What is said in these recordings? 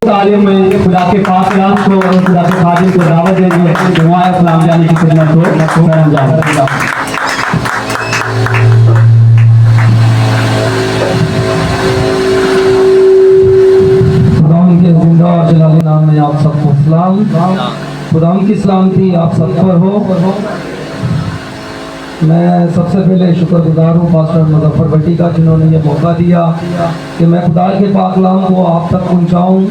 तालीम में खुदा के पाक कलाम को और खुदा के खादिम को दावत देंगे। दुआएं सलाम जाने की खिदमत को सरअंजाम। खुदावंद के जिंदा और जलाली नाम में आप सबको सलाम। खुदावंद की सलामती आप सब पर हो। मैं सबसे पहले शुक्रगुजार हूँ पास्टर मुजफ्फर भट्टी का, जिन्होंने ये मौका दिया कि मैं खुदा के पाकलाम को आप तक पहुँचाऊँ,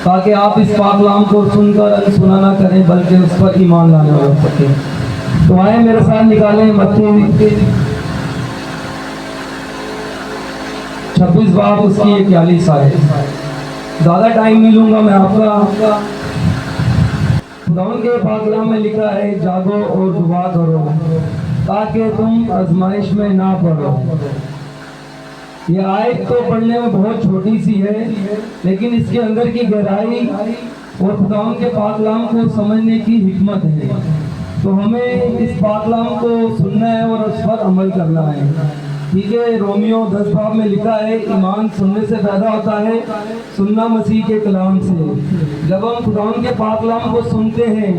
ताकि आप इस पाकलाम को सुनकर अनसुना ना करें बल्कि उस पर ईमान लाने लग सकें। तो आए मेरे साथ निकालें मत्ती 26 बाब उसकी 41 आयत। ज़्यादा टाइम नहीं लूँगा मैं आपका। खुदावंद के पाकलाम में लिखा है, जागो और दुआ करो ताकि तुम आजमाइश में ना पड़ो। ये आयत तो पढ़ने में बहुत छोटी सी है, लेकिन इसके अंदर की गहराई और खुदावंद के पाकलाम को समझने की हिकमत है। तो हमें इस पाकलाम को सुनना है और उस पर अमल करना है। ठीक है, रोमियो 10 बाब में लिखा है, ईमान सुनने से पैदा होता है, सुनना मसीह के कलाम से। जब हम खुदावंद के पाकलाम को सुनते हैं,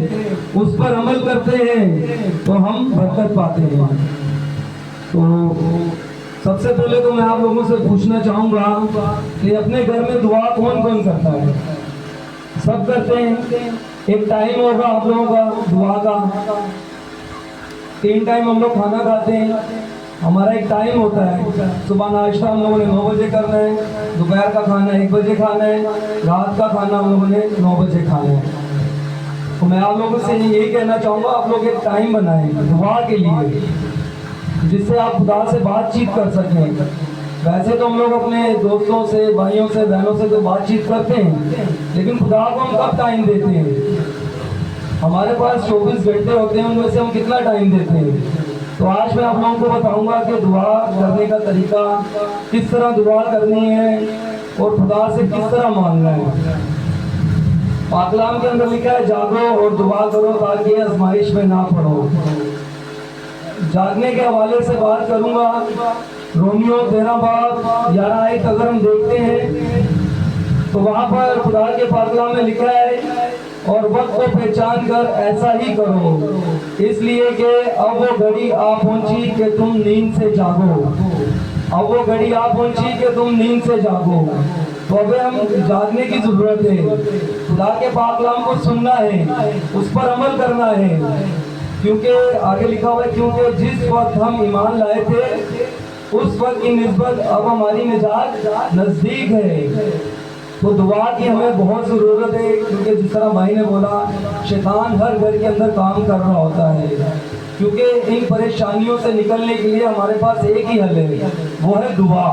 उस पर अमल करते हैं, तो हम बरकत पाते हैं। तो सबसे पहले तो मैं आप लोगों से पूछना चाहूँगा कि अपने घर में दुआ कौन कौन करता है? सब करते हैं। एक टाइम होगा आप लोगों का दुआ का। 3 टाइम हम लोग खाना खाते हैं। हमारा एक टाइम होता है। सुबह नाश्ता हम लोगों ने 9 बजे करना है, दोपहर का खाना 1 बजे खाना है, रात का खाना हम लोगों ने 9 बजे खाना है। तो मैं आप लोगों से यही कहना चाहूँगा, आप लोग एक टाइम बनाएं दुआ के लिए, जिससे आप खुदा से बातचीत कर सकें। वैसे तो हम लोग अपने दोस्तों से, भाइयों से, बहनों से तो बातचीत करते हैं, लेकिन खुदा को हम कब टाइम देते हैं? हमारे पास 24 घंटे होते हैं, उनमें से हम कितना टाइम देते हैं? तो आज मैं आप लोगों को बताऊंगा कि दुआ करने का तरीका, किस तरह दुआ करनी है और खुदा से किस तरह मांगना है। पाकलाम के अंदर लिखा है, जागो और दुआ करो ताकि आजमाइश में ना पड़ो। जागने के हवाले से बात करूंगा। रोमियो 13 बाब 11 आयत अगर हम देखते हैं तो वहां पर खुदा के पाकलाम में लिखा है, और वक्त को पहचान कर ऐसा ही करो, इसलिए कि अब वो घड़ी आ पहुंची कि तुम नींद से जागो। अब वो घड़ी आ पहुंची कि तुम नींद से जागो। तो अब हम जागने की जरूरत है। खुदा के पाकलाम को सुनना है, उस पर अमल करना है, क्योंकि आगे लिखा हुआ है, क्योंकि जिस वक्त हम ईमान लाए थे उस वक्त की निस्बत अब हमारी निजात नजदीक है। तो दुआ की हमें बहुत ज़रूरत है, क्योंकि जिस तरह भाई ने बोला, शैतान हर घर के अंदर काम कर रहा होता है। क्योंकि इन परेशानियों से निकलने के लिए हमारे पास एक ही हल है, वो है दुआ।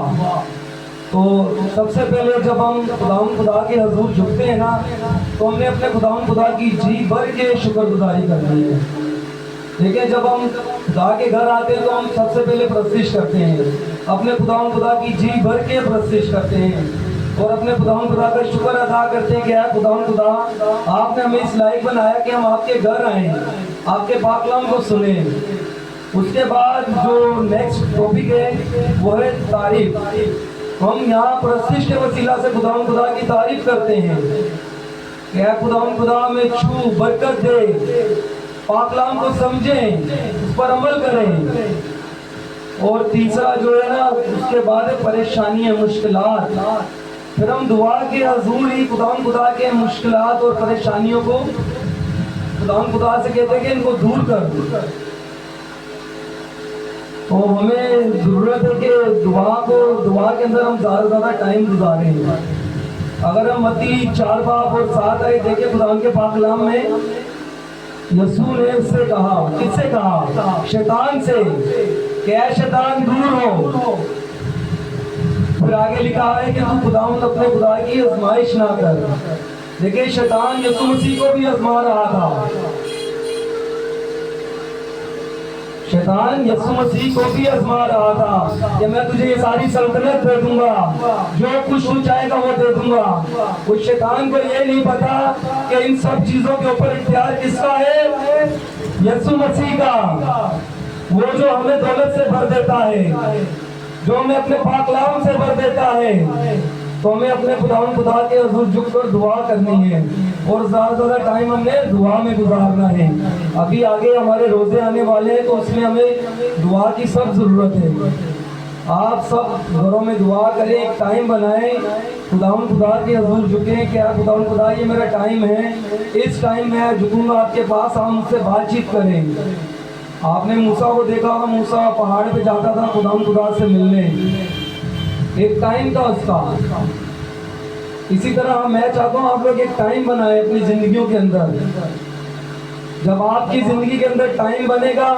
तो सबसे पहले जब हम खुदा के हजूर झुकते हैं ना, तो हमने अपने खुदा की जी भर के शुक्रगुजारी करनी है। देखिए, जब हम खुदा के घर आते हैं तो हम सबसे पहले प्रस्तिश करते हैं, अपने खुदा की जी भर के प्रस्तिश करते हैं और अपने खुदा का शुक्र अदा करते हैं कि खुदा आपने हमें इस लायक बनाया कि हम आपके घर आए, आपके पाकलाम को सुने। उसके बाद जो नेक्स्ट टॉपिक है वो है तारीफ। हम यहाँ प्रस्तिश के वसीला से खुदा की तारीफ करते हैं कि खुदा हमें छू बरकत दे, पाकलाम को समझें, उस पर अमल करें। और तीसरा जो है ना, उसके बाद परेशानियाँ, मुश्किलात। फिर हम दुआ के हजूर ही खुदा के मुश्किलात और परेशानियों को खुदा से कहते हैं कि इनको दूर कर। तो हमें ज़रूरत है कि दुआ के अंदर हम ज़्यादा से ज़्यादा टाइम गुजारें। अगर हम मत्ती 4 बाब और 7 आयत देखें, खुदा के पाकलाम में यीशु ने उससे कहा, किससे कहा? शैतान से, क्या शैतान दूर हो। फिर आगे लिखा है कि तू अपने खुदा की आजमाइश ना कर। देखिए, शैतान यीशु मसीह को भी आजमा रहा था। शैतान यीशु मसीह को भी आजमा रहा था कि मैं तुझे ये सारी सल्तनत दे दूंगा, जो कुछ तू चाहेगा वो दे दूंगा। उस शैतान को ये नहीं पता कि इन सब चीजों के ऊपर इख्तियार किसका है? यीशु मसीह का। वो जो हमें दौलत से भर देता है, जो हमें अपने पाकलाम से भर देता है, तो हमें अपने खुदा के हुजूर झुककर दुआ करनी है और ज़्यादा से ज़्यादा टाइम हमने दुआ में गुजारना है। अभी आगे हमारे रोज़े आने वाले हैं तो उसमें हमें दुआ की सब ज़रूरत है। आप सब घरों में दुआ करें, एक टाइम बनाएं, खुदा के हुजूर झुकें, क्या खुदा ये मेरा टाइम है, इस टाइम मैं झुकूंगा आपके पास, आप मुझसे बातचीत करें। आपने मूसा को देखा, मूसा पहाड़ पे जाता था खुदा से मिलने, एक टाइम था उसका। इसी तरह मैं चाहता हूँ आप लोग एक टाइम बनाएं अपनी जिंदगियों के अंदर। जब आपकी जिंदगी के अंदर टाइम बनेगा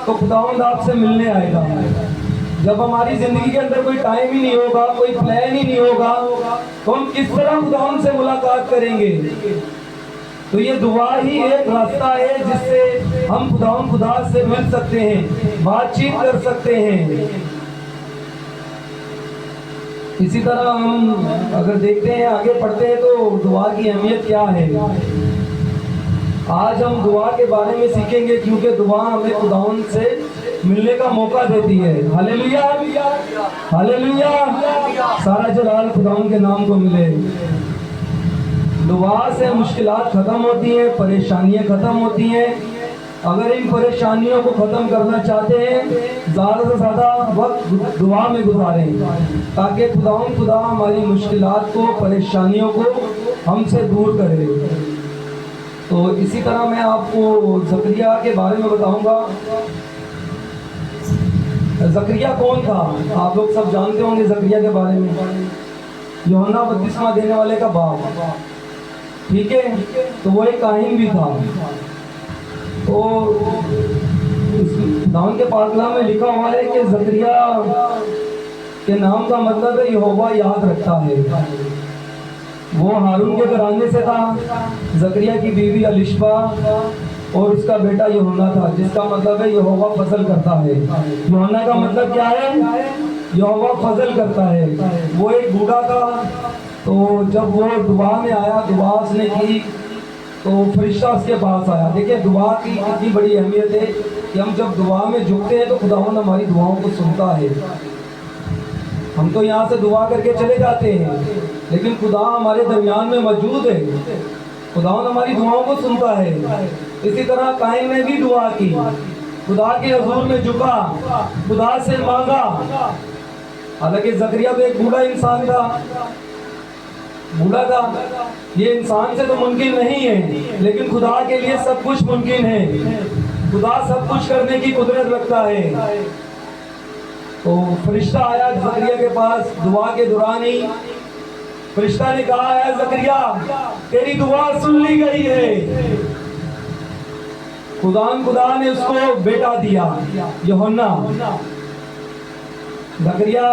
तो खुदावंद आपसे मिलने आएगा। जब हमारी जिंदगी के अंदर कोई टाइम ही नहीं होगा, कोई प्लान ही नहीं होगा, तो हम किस तरह खुदावंद से मुलाकात करेंगे? तो ये दुआ ही एक रास्ता है जिससे हम खुदा से मिल सकते हैं, बातचीत कर सकते हैं। इसी तरह हम अगर देखते हैं, आगे पढ़ते हैं तो दुआ की अहमियत क्या है। आज हम दुआ के बारे में सीखेंगे क्योंकि दुआ हमें खुदावंद से मिलने का मौका देती है। हालेलुया, हालेलुया, सारा जलाल खुदावंद के नाम को मिले। दुआ से मुश्किलात खत्म होती हैं, परेशानियां खत्म होती हैं। अगर इन परेशानियों को ख़त्म करना चाहते हैं, ज़्यादा से ज़्यादा वक्त दुआ में गुजारें ताकि खुदा हमारी मुश्किलात को, परेशानियों को हमसे दूर करे। तो इसी तरह मैं आपको ज़करिया के बारे में बताऊंगा। ज़करिया कौन था? आप लोग सब जानते होंगे ज़करिया के बारे में। यूहन्ना बपतिस्मा देने वाले का बाप, ठीक है। तो वो एक काहिन भी था। तो दाऊद के पाकलाम में लिखा हुआ है कि ज़करिया के नाम का मतलब है यहोवा याद रखता है। वो हारून के घराने से था। ज़करिया की बीवी अलिशबा और उसका बेटा यूहन्ना था, जिसका मतलब है यहोवा फजल करता है। यूहन्ना का मतलब क्या है? यहोवा फजल करता है। वो एक बूढ़ा था। तो जब वो दुआ में आया, दुआ उसने की, तो फरिश्ता उसके पास आया। देखिए दुआ की कितनी बड़ी अहमियत है कि हम जब दुआ में झुकते हैं तो खुदावंद हमारी दुआओं को सुनता है। हम तो यहाँ से दुआ करके चले जाते हैं, लेकिन खुदा हमारे दरमियान में मौजूद है। खुदावंद हमारी दुआओं को सुनता है। इसी तरह कायम ने भी दुआ की, खुदा के हुजूर में झुका, खुदा से मांगा। हालांकि ज़करिया तो एक बूढ़ा इंसान था, बूढ़ा था, ये इंसान से तो मुमकिन नहीं है, लेकिन खुदा के लिए सब कुछ मुमकिन है। खुदा सब कुछ करने की कुदरत रखता है। तो फरिश्ता आया ज़करिया के पास दुआ के दौरान ही। फरिश्ता ने कहा, है ज़करिया, तेरी दुआ सुन ली गई है। खुदा ने उसको बेटा दिया, यूहन्ना। ज़करिया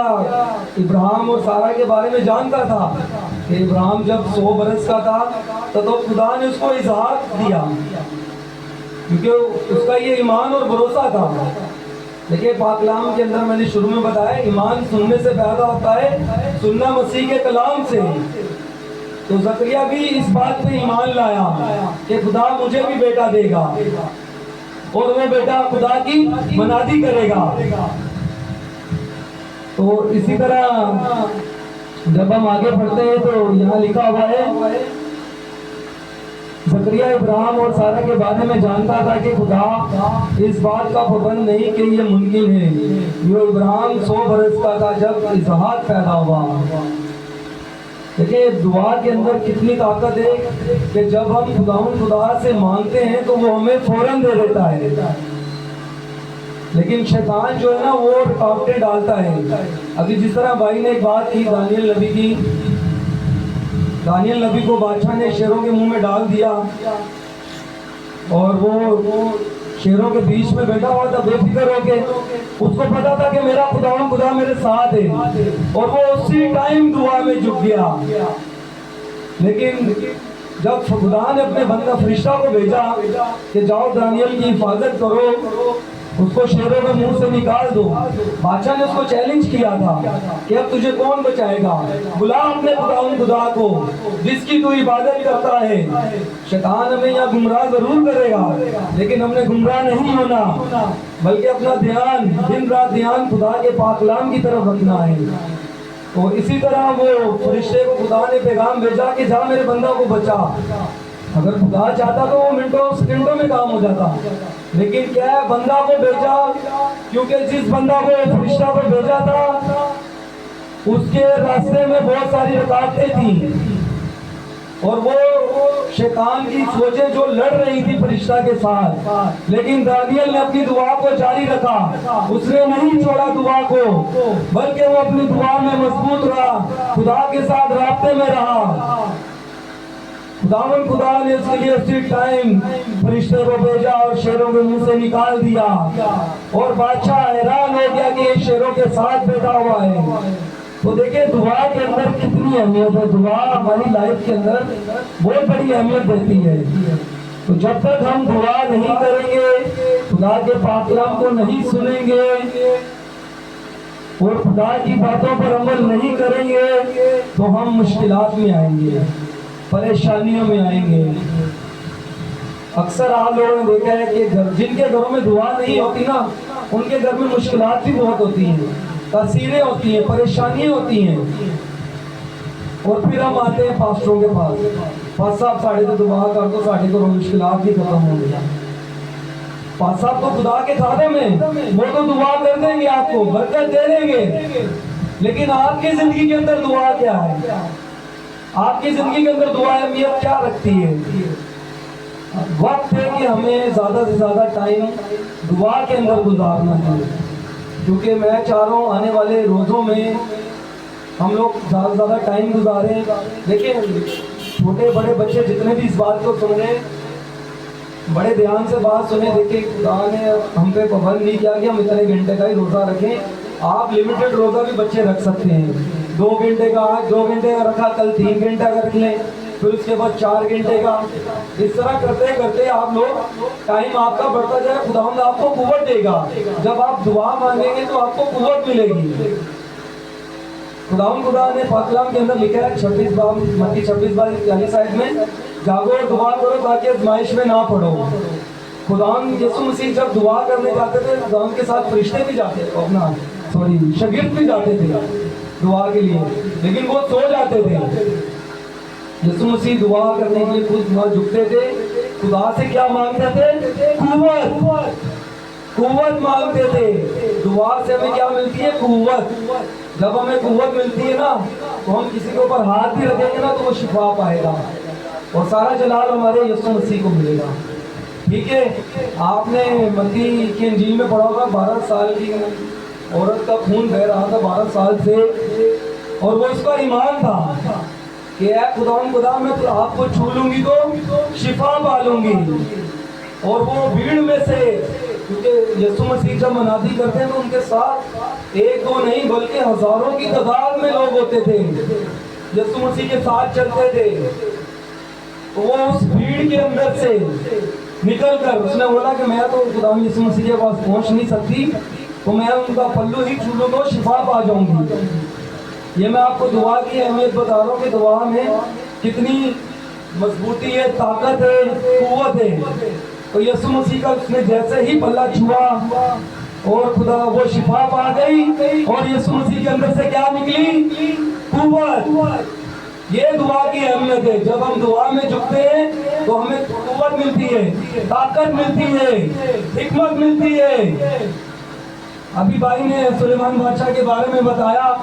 इब्राहिम और सारा के बारे में जानता था कि इब्राहिम जब 100 बरस का था तो खुदा ने उसको इसहाक दिया, क्योंकि उसका ये ईमान और भरोसा था। देखिए पाकलाम के अंदर मैंने शुरू में बताया, ईमान सुनने से पैदा होता है, सुनना मसीह के कलाम से। तो ज़करिया भी इस बात पे ईमान लाया कि खुदा मुझे भी बेटा देगा और वो बेटा खुदा की मनादी करेगा। तो इसी तरह जब हम आगे बढ़ते हैं तो यहाँ लिखा हुआ है, ज़करिया इब्राहिम और सारा के बारे में जानता था कि खुदा इस बात का पाबंद नहीं कि ये मुमकिन है। यो इब्राहिम 100 बरस का था जब इसहाक पैदा हुआ। देखिए दुआ के अंदर कितनी ताकत है कि जब हम खुदा से मांगते हैं तो वो हमें फौरन दे देता है। लेकिन शैतान जो है ना, वो रुकावटें डालता है। अभी जिस तरह भाई ने एक बात की दानियल नबी की, दानियल नबी को बादशाह ने शेरों के मुंह में डाल दिया और वो शेरों के बीच में बैठा हुआ था बेफिक्र होके। उसको पता था कि मेरा खुदा मेरे साथ है और वो उसी टाइम दुआ में झुक गया। लेकिन जब खुदा ने अपने बंदा फरिश्ता को भेजा कि जाओ दानियल की हिफाजत करो, उसको शेरों के मुंह से निकाल दो, बादशाह ने उसको चैलेंज किया था कि अब तुझे कौन बचाएगा? बुला अपने खुदा को जिसकी तू इबादत करता है। शैतान हमें यहाँ गुमराह जरूर करेगा, लेकिन हमने गुमराह नहीं होना, बल्कि अपना ध्यान दिन रात ध्यान खुदा के पाकलाम की तरफ रखना है। तो इसी तरह वो फरिश्ते को खुदा ने पैगाम भेजा कि जा मेरे बंदा को बचा। अगर खुदा चाहता तो वो मिनटों सेकंडों में काम हो जाता, लेकिन क्या है, बंदा को भेजा, क्योंकि जिस बंदा को फरिश्ता को भेजा था उसके रास्ते में बहुत सारी रुकावटें थी और वो शैतान की सोचें जो लड़ रही थी फरिश्ता के साथ, लेकिन दानियल ने अपनी दुआ को जारी रखा। उसने नहीं छोड़ा दुआ को, बल्कि वो अपनी दुआ में मजबूत रहा, खुदा के साथ रास्ते में रहा। खुदा ने इसके लिए उसी टाइम फरिश्ते को भेजा और शेरों के मुंह से निकाल दिया और बादशाह हैरान हो गया कि ये शेरों के साथ बैठा हुआ है। तो देखिए दुआ के अंदर कितनी अहमियत है। दुआ हमारी लाइफ के अंदर बहुत बड़ी अहमियत देती है। तो जब तक हम दुआ नहीं करेंगे, खुदा के पाक कलाम को नहीं सुनेंगे और खुदा की बातों पर अमल नहीं करेंगे तो हम मुश्किलात में आएंगे, परेशानियों में आएंगे। अक्सर आप लोगों ने देखा है कि जिनके घरों में दुआ नहीं होती ना, उनके घर में मुश्किलात भी बहुत होती हैं, तसीरें होती हैं, परेशानियां होती हैं। और फिर हम आते हैं पास्टरों के पास साहब साढ़े तो दुआ कर दो, साढ़े को मुश्किलात भी खत्म हो गया। पास साहब तो खुदा के खादम में, वो तो दुआ कर देंगे, आपको बरकत दे देंगे, लेकिन आपकी जिंदगी के अंदर दुआ क्या है? आपकी जिंदगी के अंदर दुआ अहमियत क्या रखती है? वक्त है कि हमें ज्यादा से ज्यादा टाइम दुआ के अंदर गुजारना है, क्योंकि मैं चाह रहा हूँ आने वाले रोज़ों में हम लोग ज़्यादा से ज़्यादा टाइम गुजारें। देखिए छोटे बड़े बच्चे जितने भी इस बात को सुन रहे हैं, बड़े ध्यान से बात सुने। देखिए खुदा ने हम पे पाबंद नहीं किया कि हम इतने घंटे का ही रोज़ा रखें। आप लिमिटेड रोज़ा भी बच्चे रख सकते हैं। 2 घंटे का, आज 2 घंटे का रखा, कल 3 घंटे का रख लें, फिर उसके बाद 4 घंटे का। इस तरह करते करते आप लोग टाइम आपका बढ़ता जाए, खुदावंद आपको कुव्वत देगा। जब आप दुआ मांगेंगे तो आपको कुव्वत मिलेगी। खुदा ने पाक कलाम के अंदर लिखा है 26:41 में, जागो और दुआ करो ताकि आजमाइश में ना पड़ो। खुदा यीशु मसीह जब दुआ करने जाते थे, खुदा के साथ फरिश्ते भी जाते थे, अपना शागिर्द भी जाते थे दुआ के लिए, लेकिन वो सो जाते थे। यीशु मसीह दुआ करने के लिए खुद वहाँ झुकते थे। खुदा से क्या मांगते थे? कुव्वत मांगते थे। दुआ से हमें क्या मिलती है? कुव्वत। जब हमें कुव्वत मिलती है ना, तो हम किसी के ऊपर हाथ भी रखेंगे ना तो वो शिफा पाएगा और सारा जलाल हमारे यीशु मसीह को मिलेगा। ठीक है, आपने मत्ती की इंजील में पढ़ा होगा, 12 साल की औरत का खून बह रहा था 12 साल से, और वो उसका ईमान था कि खुदा मैं तो आपको छू लूंगी तो शिफा पा लूंगी। और वो भीड़ में से, क्योंकि यीशु मसीह जब मनादी करते हैं तो उनके साथ 1-2 नहीं बल्कि हजारों की तादाद में लोग होते थे, यीशु मसीह के साथ चलते थे। तो वो उस भीड़ के अंदर से निकल कर उसने बोला कि मैं तो खुदा यीशु मसीह के पास पहुंच नहीं सकती, तो मैं उनका पल्लू ही छू लूँ तो शिफा पा जाऊंगी। ये मैं आपको दुआ की अहमियत बता रहा हूँ कि दुआ में कितनी मजबूती है, ताकत है, कुव्वत है। तो यीशु मसीह का उसने जैसे ही पल्ला छुआ और खुदा वो शिफा पा गई और यीशु मसीह के अंदर से क्या निकली? कुव्वत। ये दुआ की अहमियत है। जब हम दुआ में झुकते हैं तो हमें कुव्वत मिलती है, ताकत मिलती है, हिकमत मिलती है। अभी भाई ने सुलेमान बादशाह के बारे में बताया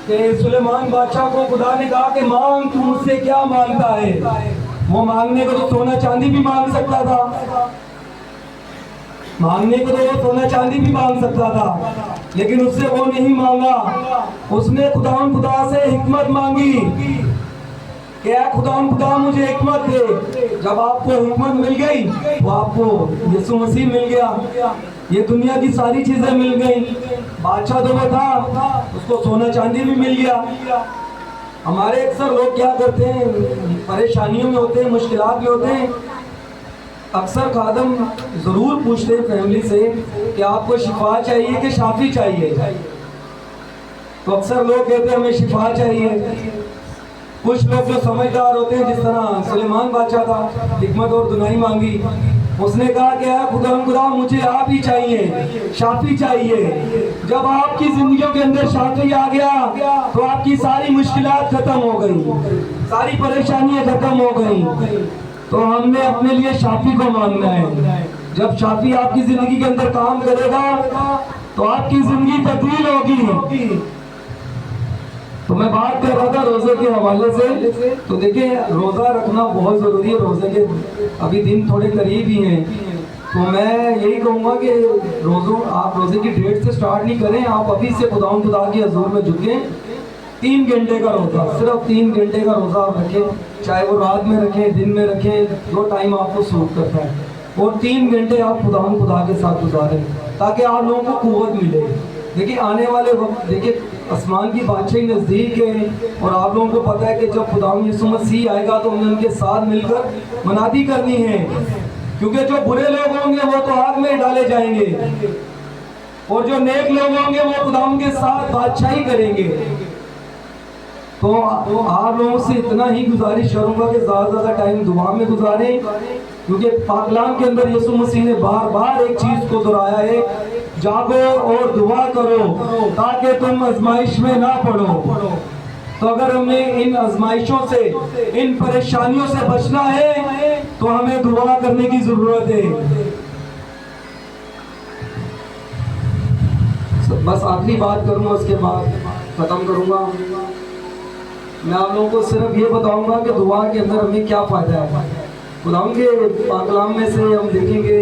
कि सुलेमान बादशाह को खुदा ने कहा कि मांग, तू मुझसे क्या मांगता है? वो मांगने को तो सोना चांदी भी मांग सकता था, मांगने को तो वो सोना चांदी भी मांग सकता था, लेकिन उससे वो नहीं मांगा। उसने खुदा से हिकमत मांगी कि खुदा मुझे हिकमत दे। जब आपको हिकमत मिल गई तो आपको यीशु मसीह मिल गया, ये दुनिया की सारी चीजें मिल गई। बादशाह तो वो था, उसको सोना चांदी भी मिल गया। हमारे अक्सर लोग क्या करते हैं, परेशानियों में होते हैं, मुश्किलात में होते हैं। अक्सर खादम ज़रूर पूछते हैं फैमिली से कि आपको शिफा चाहिए कि शाफी चाहिए? तो अक्सर लोग कहते हैं हमें शिफा चाहिए। कुछ लोग जो समझदार होते हैं, जिस तरह सुलेमान बादशाह था, हिकमत और दुनाई मांगी, उसने कहा कि यार खुदा मुझे आप ही चाहिए, शाफी चाहिए। जब आपकी जिंदगियों के अंदर शाफी आ गया तो आपकी सारी मुश्किलात खत्म हो गई, सारी परेशानियां खत्म हो गई। तो हमने अपने लिए शाफी को मांगना है। जब शाफी आपकी जिंदगी के अंदर काम करेगा तो आपकी जिंदगी तब्दील होगी। तो मैं बात कर रहा था रोजे के हवाले से। तो देखिए रोजा रखना बहुत जरूरी है। रोजे के अभी दिन थोड़े करीब ही हैं, तो मैं यही कहूँगा कि आप रोजे की डेट से स्टार्ट नहीं करें, आप अभी से खुदा की हजूर में झुकें। 3 घंटे का रोजा, सिर्फ 3 घंटे का रोजा आप रखें, चाहे वो रात में रखें, दिन में रखें, जो टाइम आपको सूट करता है। और 3 घंटे आप खुदा के साथ गुजारें ताकि आप लोगों को कुव्वत मिले। देखिए आने वाले वक्त, देखिए आसमान की बादशाही नज़दीक है और आप लोगों को पता है कि जब खुदा यीशु मसीह आएगा तो हमें उनके साथ मिलकर मनादी करनी है, क्योंकि जो बुरे लोग होंगे वो तो आग में डाले जाएंगे और जो नेक लोग होंगे वो खुदा के साथ बादशाही करेंगे। तो आप लोगों से इतना ही गुजारिश करूंगा कि ज़्यादा से ज़्यादा टाइम दुआ में गुजारें, क्योंकि पाकलाम के अंदर यीशु मसीह ने बार बार एक चीज़ को दोहराया है, जागो और दुआ करो ताकि तुम आजमाइश में ना पड़ो। तो अगर हमें इन आजमाइशों से, इन परेशानियों से बचना है तो हमें दुआ करने की जरूरत है। बस आखिरी बात करूंगा, उसके बाद खत्म करूंगा। मैं आप लोगों को सिर्फ ये बताऊंगा कि दुआ के अंदर हमें क्या फायदा है। खुदा के पाकलाम में से हम देखेंगे,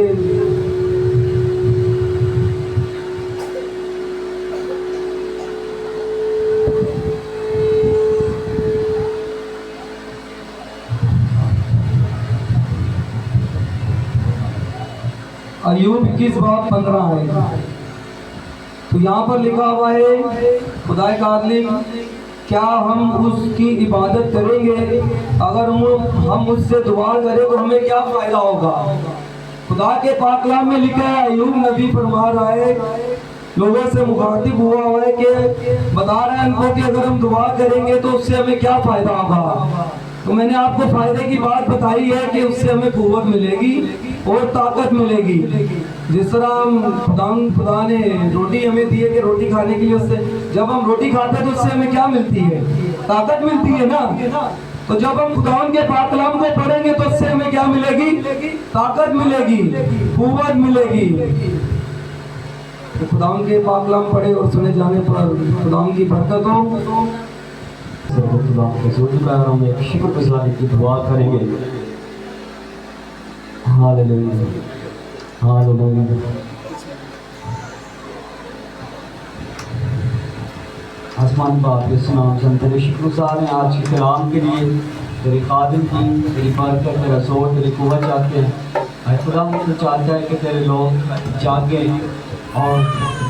अय्यूब 21:15 है। तो यहाँ पर लिखा हुआ है, खुदा का आदमी, क्या हम उसकी इबादत करेंगे? अगर हम उससे दुआ करें तो हमें क्या फायदा होगा? खुदा के पाकलाम में लिखा है, अय्यूब नबी फरमा रहा है, लोगों से मुखातिब हुआ है कि बता रहा है उनको कि अगर हम दुआ करेंगे तो उससे हमें क्या फायदा होगा। तो मैंने आपको फायदे की बात बताई है कि उससे हमें कुव्वत मिलेगी और ताकत मिलेगी। जिस तरह हम खुदा ने रोटी हमें दी है कि रोटी खाने के लिए, उससे जब हम रोटी खाते हैं तो उससे हमें क्या मिलती है? ताकत मिलती है ना। तो जब हम खुदा के पाकलाम को पढ़ेंगे तो उससे हमें क्या मिलेगी? ताकत मिलेगी, कुव्वत मिलेगी। तो खुदा के पाकलाम पढ़े और सुने जाने पर खुदा की बरकत हो। एक शुक्रगुजारी की दुआ करेंगे। Hallelujah, hallelujah. आसमान बाप के सुनाम से हम तेरे शुक्रगुजार हैं आज के कलाम के लिए, तेरे खादिम की, तेरी बरकत, तेरा जोर, तेरी कुव्वत चाहते हैं। खुदा मुझे चाहता है कि तेरे लोग जागे और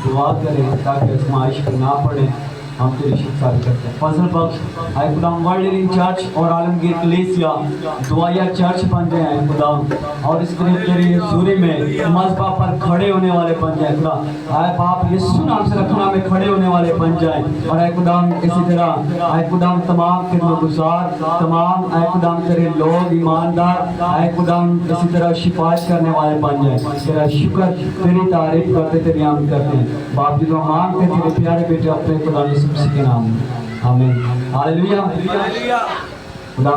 दुआ करें ताकि आजमाइश में ना पड़े। हम तेरी शिकायत करते हैं। फजल बख्श आए खुदा, वर्ल्ड लीडिंग चर्च और आलमगीर कलीसिया दुआया चर्च बन जाए हैं खुदा, और इस तरह तेरे सूर्य में मज़बा पर खड़े होने वाले बन जाए खुदा। आए बाप यीशु नाम से रखना में खड़े होने वाले बन जाए। और आए खुदा इसी तरह आए खुदा तमाम खिदमतगुज़ार, तमाम आए खुदा तेरे लोग ईमानदार आए खुदा इसी तरह शिफायत करने वाले बन जाए। तेरा शुक्र, तेरी तारीफ करते, तेरी आमद करते हैं बाप जी। तो मांगते तेरे प्यारे बेटे अपने खुदा के नाम में, आमीन, हालेलुया। खुदा